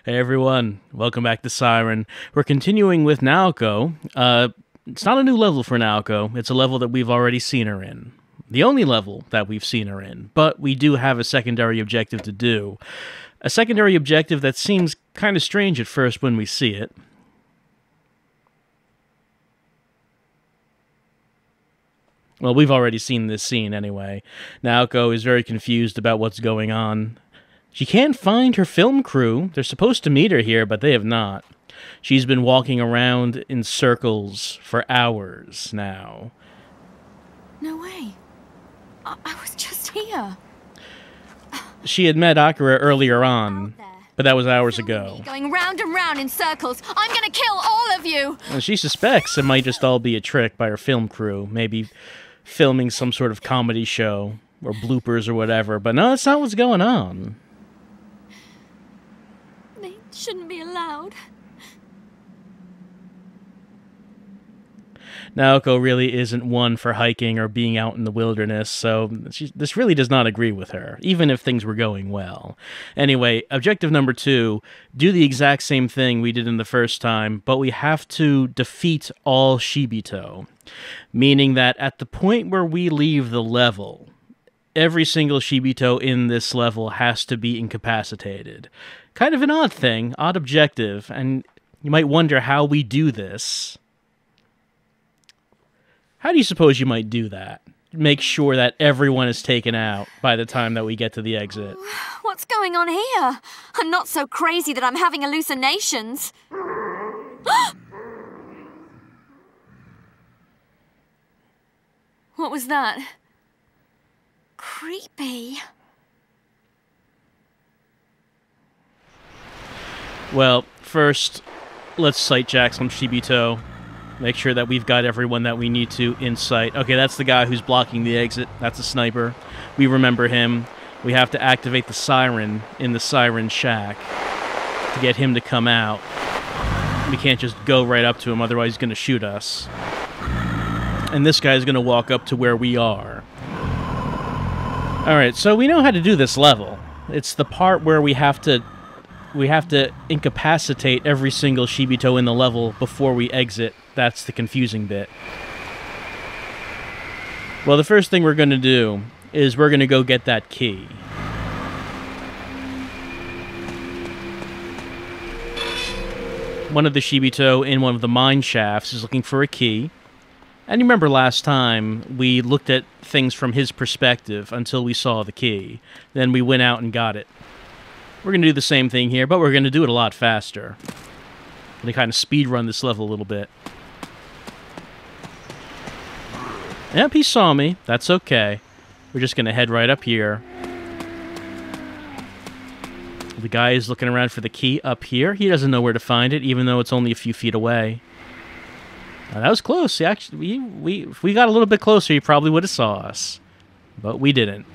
Hey everyone, welcome back to Siren. We're continuing with Naoko. It's not a new level for Naoko, it's a level that we've already seen her in. The only level that we've seen her in, but we do have a secondary objective to do. A secondary objective that seems kind of strange at first when we see it. Well, we've already seen this scene anyway. Naoko is very confused about what's going on. She can't find her film crew. They're supposed to meet her here, but they have not. She's been walking around in circles for hours now. No way. I was just here. She had met Akira earlier on, but that was hours ago. Going round and round in circles. I'm gonna kill all of you! And she suspects it might just all be a trick by her film crew, maybe filming some sort of comedy show or bloopers or whatever, but no, that's not what's going on. They shouldn't be allowed. Naoko really isn't one for hiking or being out in the wilderness, so this really does not agree with her, even if things were going well. Anyway, objective number 2, do the exact same thing we did in the first time, but we have to defeat all Shibito. Meaning that at the point where we leave the level, every single Shibito in this level has to be incapacitated. Kind of an odd thing, odd objective, and you might wonder how we do this. How do you suppose you might do that? Make sure that everyone is taken out by the time that we get to the exit. What's going on here? I'm not so crazy that I'm having hallucinations. What was that? Creepy. Well, first, let's sight jack some Shibito. Make sure that we've got everyone that we need to in sight. Okay, that's the guy who's blocking the exit. That's a sniper. We remember him. We have to activate the Siren in the Siren shack to get him to come out. We can't just go right up to him, otherwise he's going to shoot us. And this guy's going to walk up to where we are. Alright, so we know how to do this level. It's the part where we have to incapacitate every single Shibito in the level before we exit. That's the confusing bit. Well, the first thing we're going to do is we're going to go get that key. One of the Shibito in one of the mine shafts is looking for a key. And you remember last time we looked at things from his perspective until we saw the key. Then we went out and got it. We're going to do the same thing here, but we're going to do it a lot faster. I'm going to kind of speed run this level a little bit. Yep, he saw me. That's okay. We're just going to head right up here. The guy is looking around for the key up here. He doesn't know where to find it, even though it's only a few feet away. That was close. Actually, if we got a little bit closer, he probably would have saw us. But we didn't.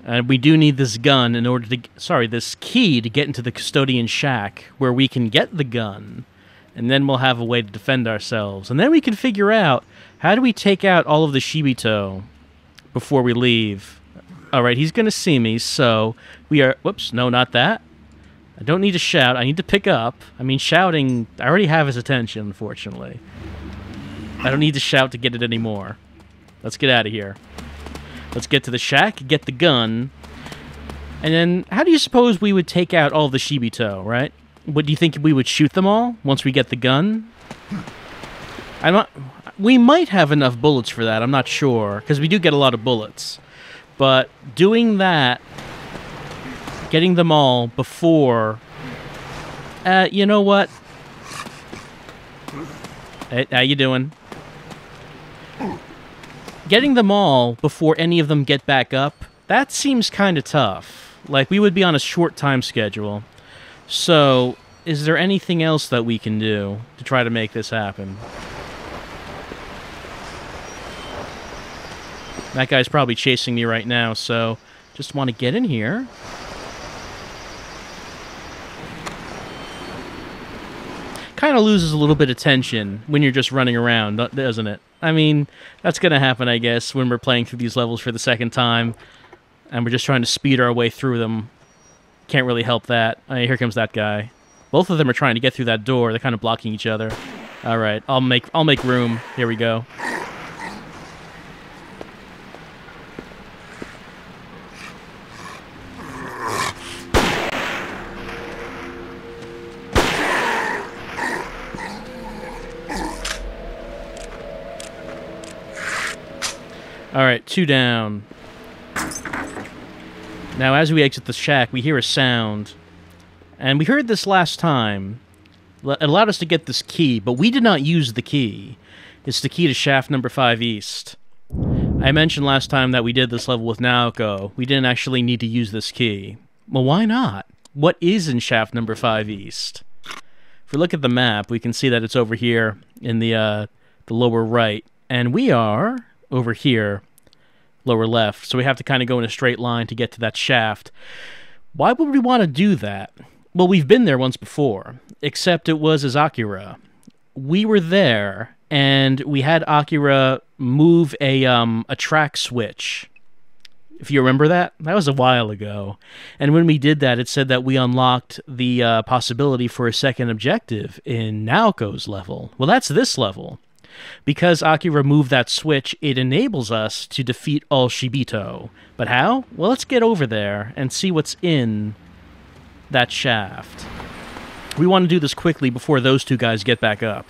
And we do need this gun in order to... this key to get into the custodian shack, where we can get the gun. And then we'll have a way to defend ourselves. And then we can figure out, how do we take out all of the Shibito before we leave? Alright, he's going to see me, so we are... Whoops, no, not that. I don't need to shout, I need to pick up. I mean, shouting... I already have his attention, unfortunately. I don't need to shout to get it anymore. Let's get out of here. Let's get to the shack, get the gun, and then how do you suppose we would take out all the Shibito, right? What do you think we would shoot them all once we get the gun? We might have enough bullets for that, I'm not sure, because we do get a lot of bullets. But doing that, getting them all before... you know what? Hey, how you doing? Getting them all before any of them get back up, that seems kind of tough. Like, we would be on a short time schedule. So, is there anything else that we can do to try to make this happen? That guy's probably chasing me right now, so just want to get in here. Kind of loses a little bit of tension when you're just running around, doesn't it? I mean, that's going to happen, I guess, when we're playing through these levels for the second time. And we're just trying to speed our way through them. Can't really help that. Here comes that guy. Both of them are trying to get through that door. They're kind of blocking each other. All right, I'll make room. Here we go. All right, 2 down. Now, as we exit the shack, we hear a sound. And we heard this last time. It allowed us to get this key, but we did not use the key. It's the key to shaft number 5 East. I mentioned last time that we did this level with Naoko. We didn't actually need to use this key. Well, why not? What is in shaft number 5 East? If we look at the map, we can see that it's over here in the lower right. And we are over here, lower left. So we have to kind of go in a straight line to get to that shaft. Why would we want to do that? Well, we've been there once before, except it was as Akira. We were there, and we had Akira move a track switch. If you remember that? That was a while ago. And when we did that, it said that we unlocked the possibility for a second objective in Naoko's level. Well, that's this level. Because Akira moved that switch, it enables us to defeat all Shibito. But how? Well, let's get over there and see what's in that shaft. We want to do this quickly before those 2 guys get back up.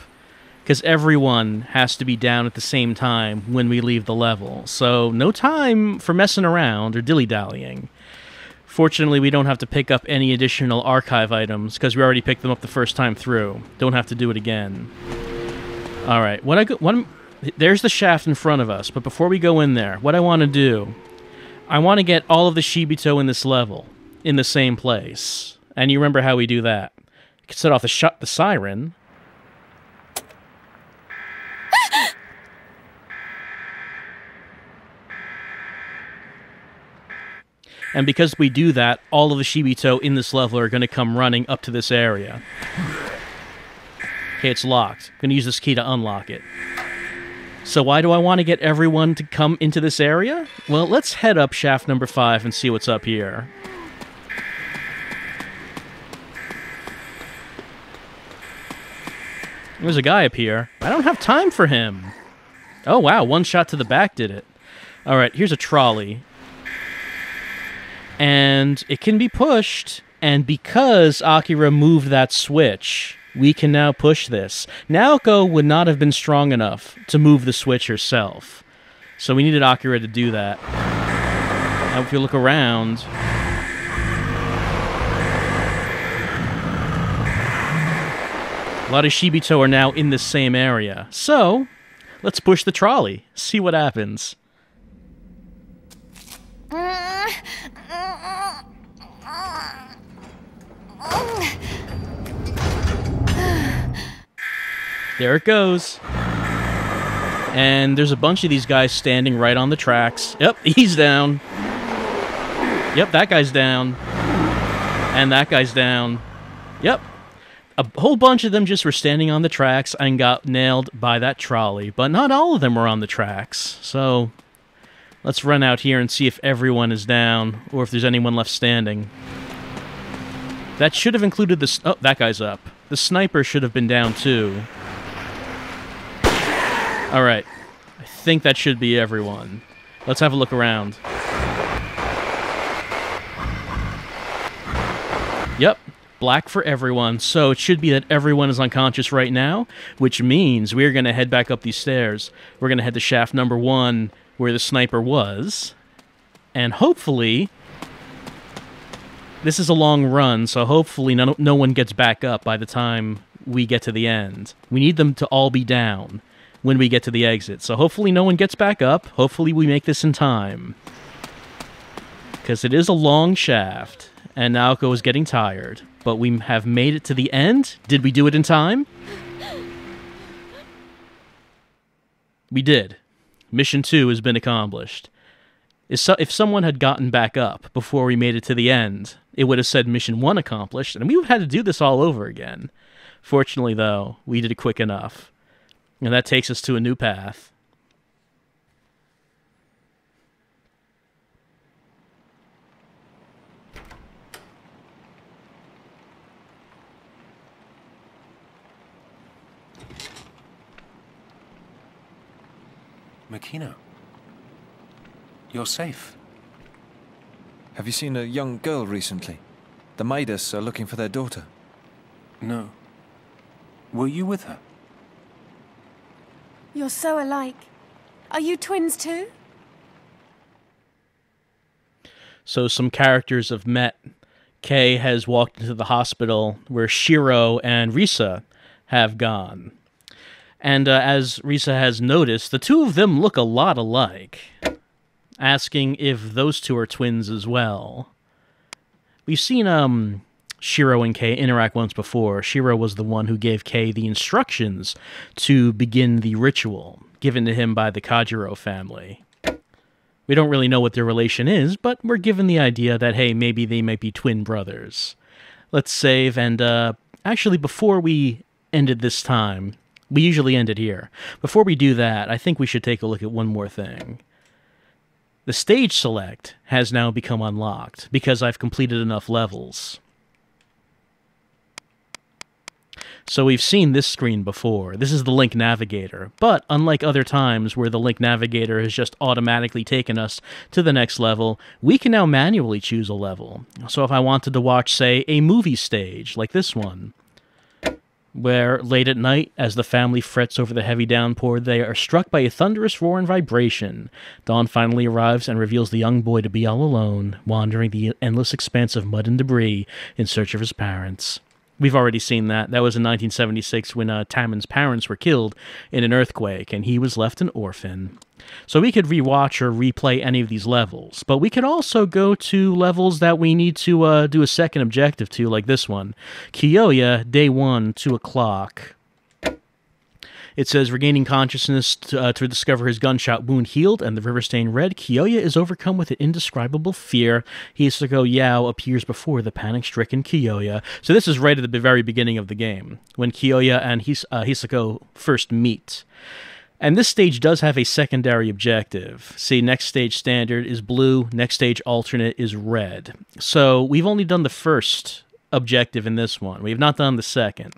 Because everyone has to be down at the same time when we leave the level. So no time for messing around or dilly-dallying. Fortunately, we don't have to pick up any additional archive items because we already picked them up the first time through. Don't have to do it again. All right, there's the shaft in front of us, but before we go in there, what I want to do, I want to get all of the Shibito in this level in the same place. And you remember how we do that. You can set off the siren. And because we do that, all of the Shibito in this level are going to come running up to this area. Okay, it's locked. I'm going to use this key to unlock it. So why do I want to get everyone to come into this area? Well, let's head up shaft number 5 and see what's up here. There's a guy up here. I don't have time for him. Oh, wow, 1 shot to the back did it. All right, here's a trolley. And it can be pushed, and because Akira moved that switch, we can now push this. Naoko would not have been strong enough to move the switch herself. So we needed Akira to do that. Now if you look around... a lot of Shibito are now in this same area. So, let's push the trolley. See what happens. There it goes. And there's a bunch of these guys standing right on the tracks. Yep, he's down. Yep, that guy's down. And that guy's down. Yep. A whole bunch of them just were standing on the tracks and got nailed by that trolley. But not all of them were on the tracks. So, let's run out here and see if everyone is down, or if there's anyone left standing. That should have included the... oh, that guy's up. The sniper should have been down too. Alright. I think that should be everyone. Let's have a look around. Yep. Black for everyone. So it should be that everyone is unconscious right now, which means we're going to head back up these stairs. We're going to head to shaft number 1, where the sniper was. And hopefully... this is a long run, so hopefully no one gets back up by the time we get to the end. We need them to all be down when we get to the exit. So hopefully no one gets back up. Hopefully we make this in time. Because it is a long shaft, and Naoko is getting tired. But we have made it to the end. Did we do it in time? We did. Mission 2 has been accomplished. If someone had gotten back up before we made it to the end, it would have said Mission 1 accomplished, and we would have had to do this all over again. Fortunately, though, we did it quick enough. And that takes us to a new path. Makino, you're safe. Have you seen a young girl recently? The Maidas are looking for their daughter. No. Were you with her? You're so alike. Are you twins too? So some characters have met. Kei has walked into the hospital where Shiro and Risa have gone. And as Risa has noticed, the two of them look a lot alike, asking if those two are twins as well. We've seen Shiro and Kei interact once before. Shiro was the one who gave Kei the instructions to begin the ritual, given to him by the Kajiro family. We don't really know what their relation is, but we're given the idea that, hey, maybe they might be twin brothers. Let's save, and actually, before we ended this time, we usually end it here. Before we do that, I think we should take a look at one more thing. The stage select has now become unlocked, because I've completed enough levels. So we've seen this screen before. This is the Link Navigator. But unlike other times where the Link Navigator has just automatically taken us to the next level, we can now manually choose a level. So if I wanted to watch, say, a movie stage, like this one, where late at night, as the family frets over the heavy downpour, they are struck by a thunderous roar and vibration. Dawn finally arrives and reveals the young boy to be all alone, wandering the endless expanse of mud and debris in search of his parents. We've already seen that. That was in 1976 when Taman's parents were killed in an earthquake, and he was left an orphan. So we could rewatch or replay any of these levels, but we could also go to levels that we need to do a second objective to, like this one. Kiyoya, Day 1, 2 o'clock. It says, regaining consciousness to discover his gunshot wound healed and the river stained red, Kiyoya is overcome with an indescribable fear. Hisako Yao appears before the panic-stricken Kiyoya. So this is right at the very beginning of the game, when Kiyoya and Hisako first meet. And this stage does have a secondary objective. See, next stage standard is blue, next stage alternate is red. So we've only done the first objective in this one. We have not done the second.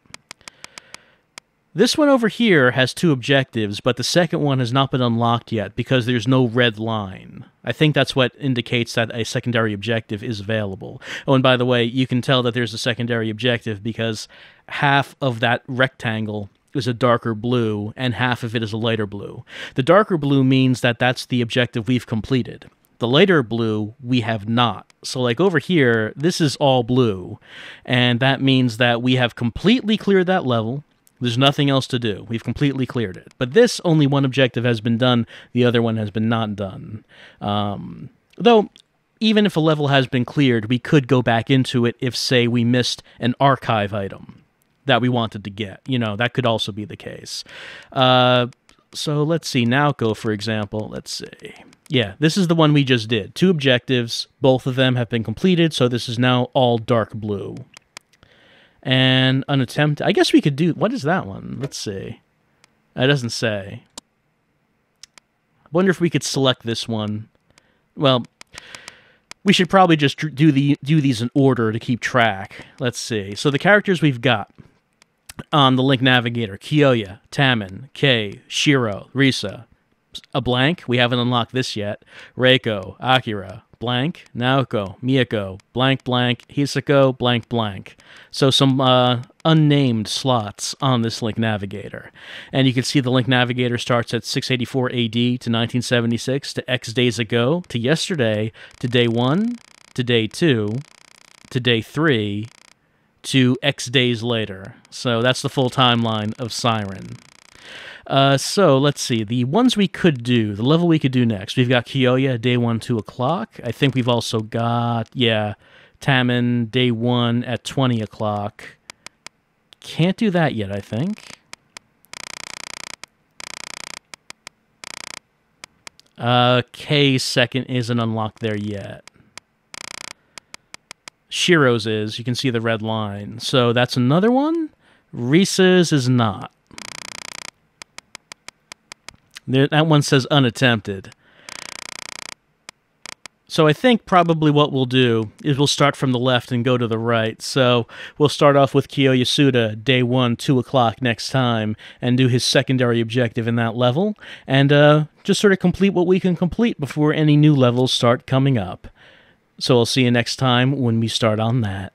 This one over here has two objectives, but the second one has not been unlocked yet because there's no red line. I think that's what indicates that a secondary objective is available. Oh, and by the way, you can tell that there's a secondary objective because half of that rectangle is a darker blue and half of it is a lighter blue. The darker blue means that that's the objective we've completed. The lighter blue, we have not. So like over here, this is all blue, and that means that we have completely cleared that level. There's nothing else to do. We've completely cleared it. But this, only one objective has been done. The other one has been not done. Though, even if a level has been cleared, we could go back into it if, say, we missed an archive item that we wanted to get. You know, that could also be the case. So let's see. Naoko, for example. Let's see. Yeah, this is the one we just did. Two objectives. Both of them have been completed, so this is now all dark blue. And unattempted. I guess we could do... What is that one? Let's see. It doesn't say. I wonder if we could select this one. Well, we should probably just do these in order to keep track. Let's see. So the characters we've got on the Link Navigator. Kiyoya, Taman, Kei, Shiro, Risa. A blank. We haven't unlocked this yet. Reiko, Akira. Blank, Naoko, Miyako, blank, blank, Hisako, blank, blank. So some unnamed slots on this Link Navigator. And you can see the Link Navigator starts at 684 AD to 1976 to X days ago, to yesterday, to day 1, to day 2, to day 3, to X days later. So that's the full timeline of Siren. So, let's see. The ones we could do, the level we could do next. We've got Kiyoya, day 1, 2 o'clock. I think we've also got, yeah, Taman, day 1 at 20 o'clock. Can't do that yet, I think. K's second isn't unlocked there yet. Shiro's is. You can see the red line. So, that's another one. Risa's is not. That one says unattempted. So I think probably what we'll do is we'll start from the left and go to the right. So we'll start off with Kiyoyasuda, day 1, 2 o'clock next time, and do his secondary objective in that level, and just sort of complete what we can complete before any new levels start coming up. So I'll see you next time when we start on that.